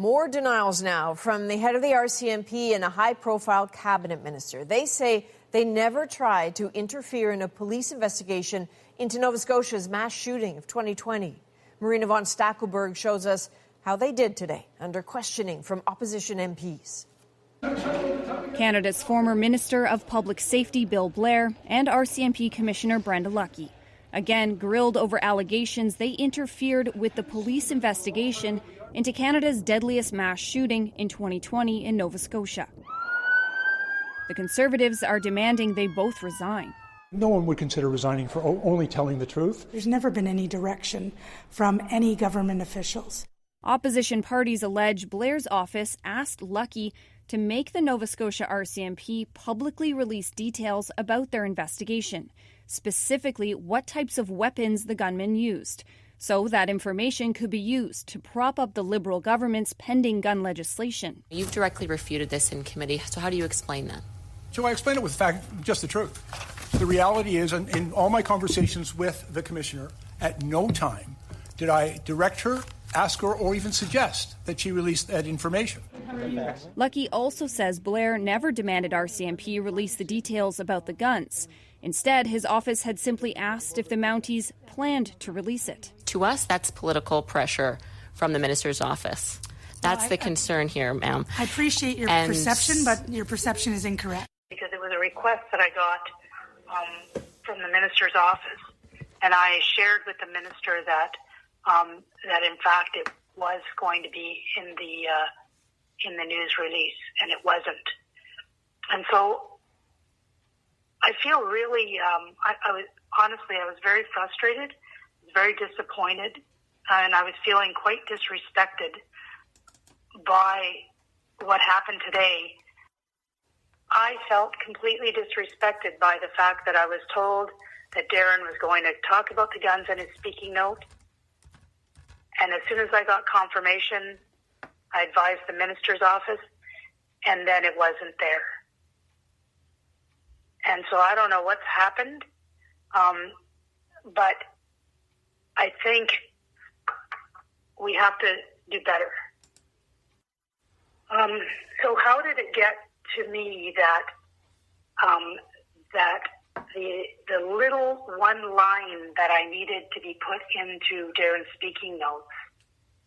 More denials now from the head of the RCMP and a high-profile cabinet minister. They say they never tried to interfere in a police investigation into Nova Scotia's mass shooting of 2020. Marina von Stackelberg shows us how they did today under questioning from opposition MPs. Canada's former Minister of Public Safety, Bill Blair, and RCMP Commissioner Brenda Lucki, again grilled over allegations they interfered with the police investigation into Canada's deadliest mass shooting in 2020 in Nova Scotia. The Conservatives are demanding they both resign. No one would consider resigning for only telling the truth. There's never been any direction from any government officials. Opposition parties allege Blair's office asked Lucki to make the Nova Scotia RCMP publicly release details about their investigation, specifically what types of weapons the gunman used, so that information could be used to prop up the Liberal government's pending gun legislation. You've directly refuted this in committee, so how do you explain that? So I explain it with just the truth. The reality is, in all my conversations with the Commissioner, at no time did I direct her, ask her, or even suggest that she release that information. Lucki also says Blair never demanded RCMP release the details about the guns. Instead, his office had simply asked if the Mounties planned to release it. To us, that's political pressure from the minister's office. That's the concern here, ma'am. I appreciate your perception, but your perception is incorrect. Because it was a request that I got from the minister's office, and I shared with the minister that that in fact it was going to be in the news release, and it wasn't. And so I feel really, I was very frustrated, very disappointed, and I was feeling quite disrespected by what happened today. I felt completely disrespected by the fact that I was told that Darren was going to talk about the guns in his speaking note. And as soon as I got confirmation, I advised the minister's office, and then it wasn't there. And so I don't know what's happened, but I think we have to do better. So how did it get to me that that the little one line that I needed to be put into Darren's speaking notes,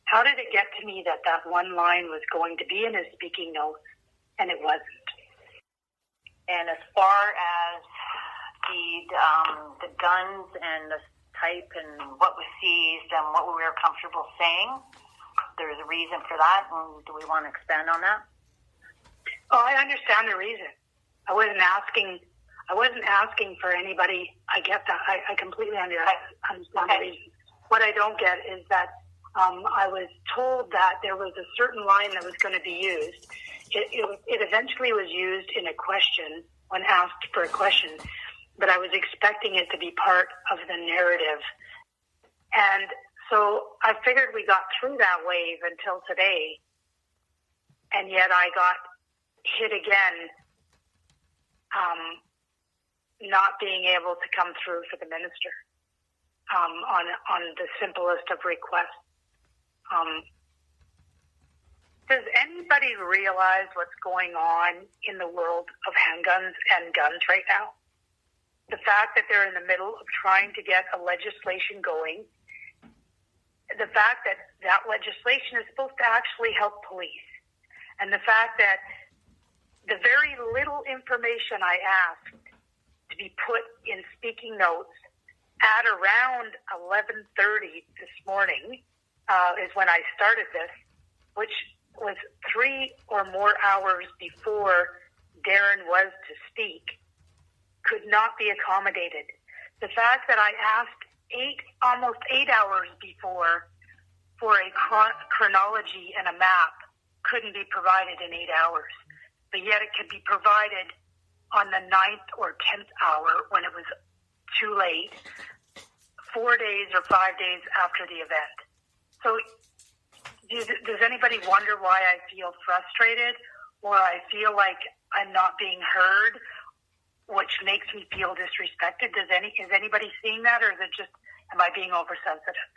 how did it get to me that that one line was going to be in his speaking notes and it wasn't? And as far as the guns and the type and what was seized and what we were comfortable saying, there's a reason for that, and do we want to expand on that? Oh, I understand the reason. I wasn't asking for anybody. I get that. I completely understand the reason. What I don't get is that I was told that there was a certain line that was going to be used. It eventually was used in a question when asked for a question, but I was expecting it to be part of the narrative. And so I figured we got through that wave until today, and yet I got hit again, not being able to come through for the minister on the simplest of requests. Does anybody realize what's going on in the world of handguns and guns right now? The fact that they're in the middle of trying to get a legislation going, the fact that that legislation is supposed to actually help police, and the fact that the very little information I asked to be put in speaking notes at around 11:30 this morning is when I started this, which was 3 or more hours before Darren was to speak, could not be accommodated. The fact that I asked almost 8 hours before for a chronology and a map couldn't be provided in 8 hours. But yet it could be provided on the 9th or 10th hour when it was too late, 4 days or 5 days after the event. So does anybody wonder why I feel frustrated, or I feel like I'm not being heard, which makes me feel disrespected? Is anybody seeing that, or is it just, am I being oversensitive?